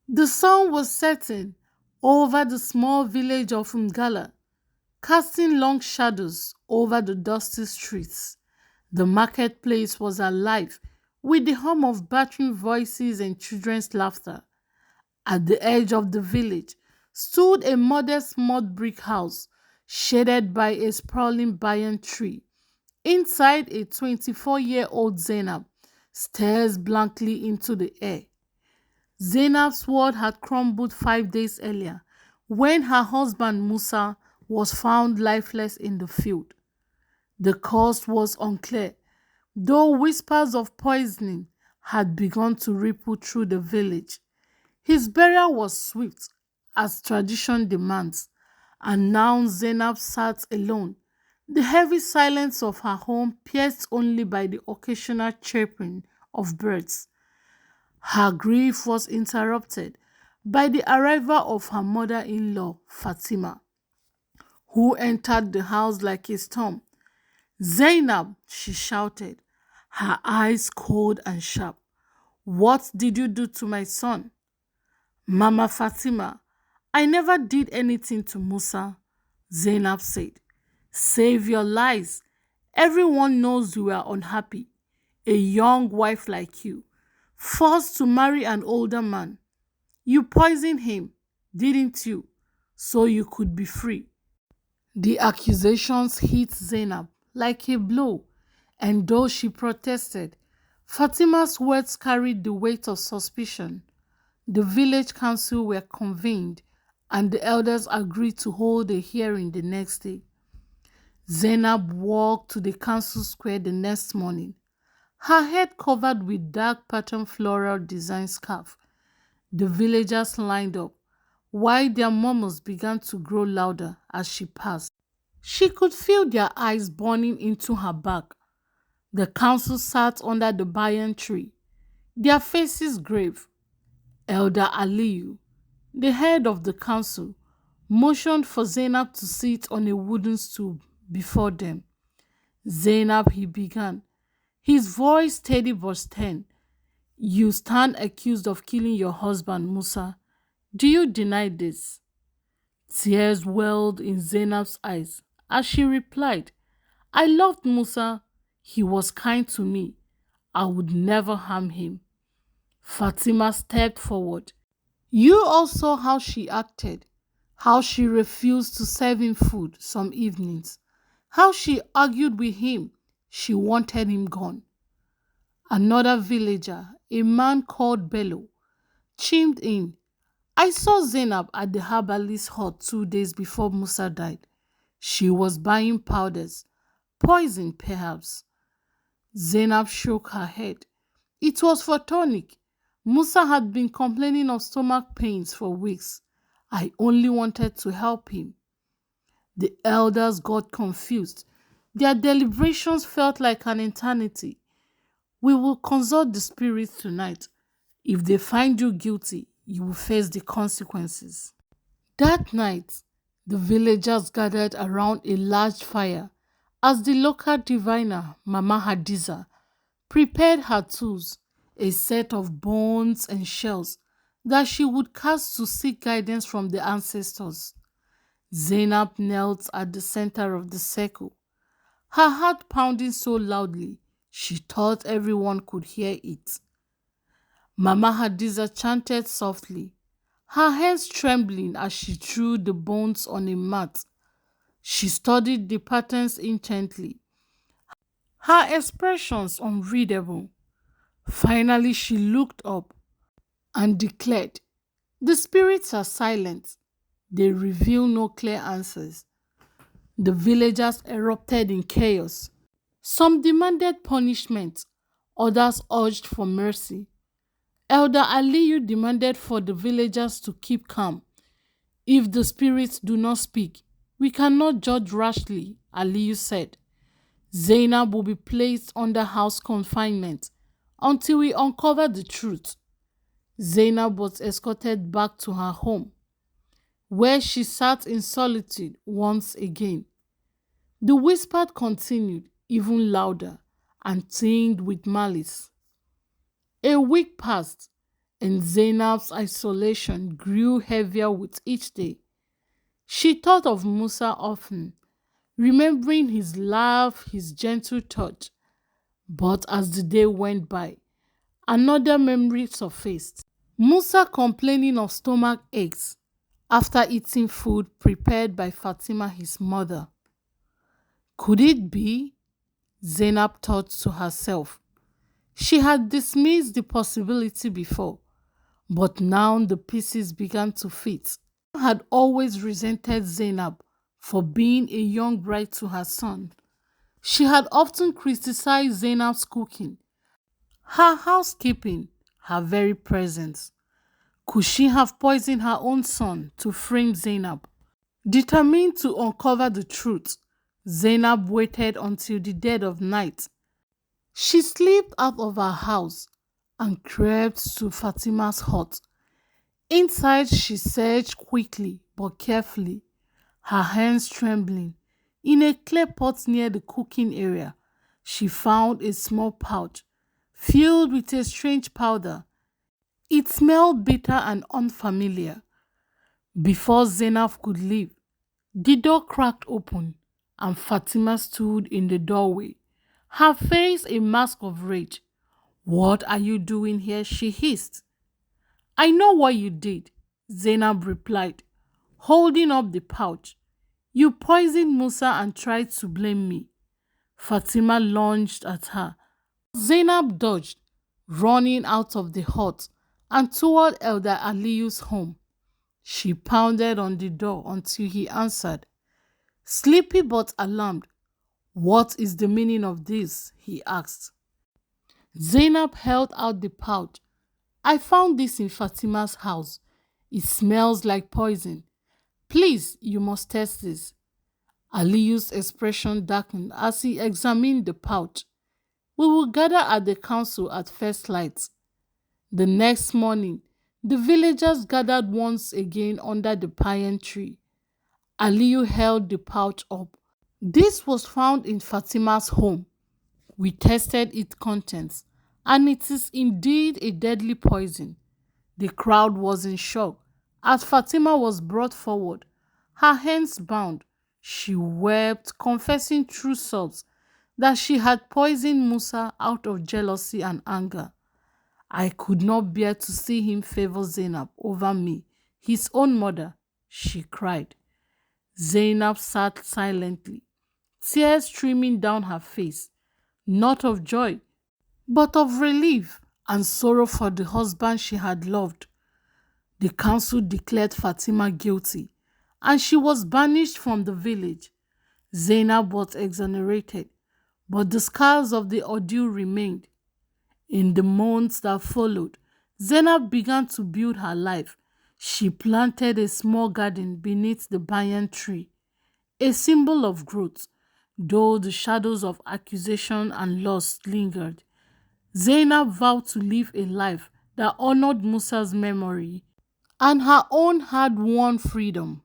The sun was setting over the small village of Ngala, casting long shadows over the dusty streets. The marketplace was alive with the hum of battering voices and children's laughter. At the edge of the village stood a modest mud brick house, shaded by a sprawling banyan tree. Inside, a 24-year-old Zainab stares blankly into the air. Zainab's world had crumbled 5 days earlier when her husband Musa was found lifeless in the field. The cause was unclear, though whispers of poisoning had begun to ripple through the village. His burial was swift, as tradition demands, and now Zainab sat alone, the heavy silence of her home pierced only by the occasional chirping of birds. Her grief was interrupted by the arrival of her mother in law, Fatima, who entered the house like a storm. Zainab, she shouted, her eyes cold and sharp. What did you do to my son? Mama Fatima, I never did anything to Musa, Zainab said. Save your lies. Everyone knows you are unhappy. A young wife like you, forced to marry an older man. You poisoned him, didn't you? So you could be free. The accusations hit Zainab like a blow, and though she protested, Fatima's words carried the weight of suspicion. The village council were convened, and the elders agreed to hold a hearing the next day. Zainab walked to the council square the next morning, her head covered with dark pattern floral design scarf. The villagers lined up, while their murmurs began to grow louder as she passed. She could feel their eyes burning into her back. The council sat under the banyan tree, their faces grave. Elder Aliyu, the head of the council, motioned for Zainab to sit on a wooden stool before them. Zainab, he began, his voice steady but stern. You stand accused of killing your husband, Musa. Do you deny this? Tears welled in Zainab's eyes as she replied, I loved Musa. He was kind to me. I would never harm him. Fatima stepped forward. You all saw how she acted, how she refused to serve him food some evenings, how she argued with him. She wanted him gone. Another villager, a man called Bello, chimed in. I saw Zainab at the herbalist's hut 2 days before Musa died. She was buying powders, poison perhaps. Zainab shook her head. It was for tonic. Musa had been complaining of stomach pains for weeks. I only wanted to help him. The elders got confused. Their deliberations felt like an eternity. We will consult the spirits tonight. If they find you guilty, you will face the consequences. That night, the villagers gathered around a large fire as the local diviner, Mama Hadiza, prepared her tools, a set of bones and shells that she would cast to seek guidance from the ancestors. Zainab knelt at the center of the circle, her heart pounding so loudly she thought everyone could hear it. Mama Hadiza chanted softly, her hands trembling as she threw the bones on a mat. She studied the patterns intently, her expressions unreadable. Finally, she looked up and declared, the spirits are silent. They reveal no clear answers. The villagers erupted in chaos. Some demanded punishment, others urged for mercy. Elder Aliyu demanded for the villagers to keep calm. If the spirits do not speak, we cannot judge rashly, Aliyu said. Zainab will be placed under house confinement until we uncover the truth. Zainab was escorted back to her home, where she sat in solitude once again. The whisper continued, even louder, and tinged with malice. A week passed, and Zainab's isolation grew heavier with each day. She thought of Musa often, remembering his laugh, his gentle touch. But as the day went by, another memory surfaced. Musa complaining of stomach aches after eating food prepared by Fatima, his mother. Could it be? Zainab thought to herself. She had dismissed the possibility before, but now the pieces began to fit. Had always resented Zainab for being a young bride to her son. She had often criticized Zainab's cooking, her housekeeping, her very presence. Could she have poisoned her own son to frame Zainab? Determined to uncover the truth, Zainab waited until the dead of night. She slipped out of her house and crept to Fatima's hut. Inside, she searched quickly but carefully, her hands trembling. In a clay pot near the cooking area, she found a small pouch filled with a strange powder. It smelled bitter and unfamiliar. Before Zainab could leave, the door cracked open and Fatima stood in the doorway, her face a mask of rage. "What are you doing here?" she hissed. "I know what you did," Zainab replied, holding up the pouch. "You poisoned Musa and tried to blame me." Fatima lunged at her. Zainab dodged, running out of the hut and toward Elder Aliyu's home. She pounded on the door until he answered. Sleepy but alarmed, "What is the meaning of this?" he asked. Zainab held out the pouch. "I found this in Fatima's house. It smells like poison. Please, you must test this." Aliyu's expression darkened as he examined the pouch. "We will gather at the council at first light." The next morning, the villagers gathered once again under the pine tree. Aliyu held the pouch up. "This was found in Fatima's home. We tested its contents, and it is indeed a deadly poison." The crowd was in shock as Fatima was brought forward, her hands bound. She wept, confessing through sobs that she had poisoned Musa out of jealousy and anger. "I could not bear to see him favor Zainab over me, his own mother," she cried. Zainab sat silently, tears streaming down her face, not of joy, but of relief and sorrow for the husband she had loved. The council declared Fatima guilty, and she was banished from the village. Zainab was exonerated, but the scars of the ordeal remained. In the months that followed, Zainab began to build her life. She planted a small garden beneath the banyan tree, a symbol of growth, though the shadows of accusation and loss lingered. Zainab vowed to live a life that honored Musa's memory and her own hard-won freedom.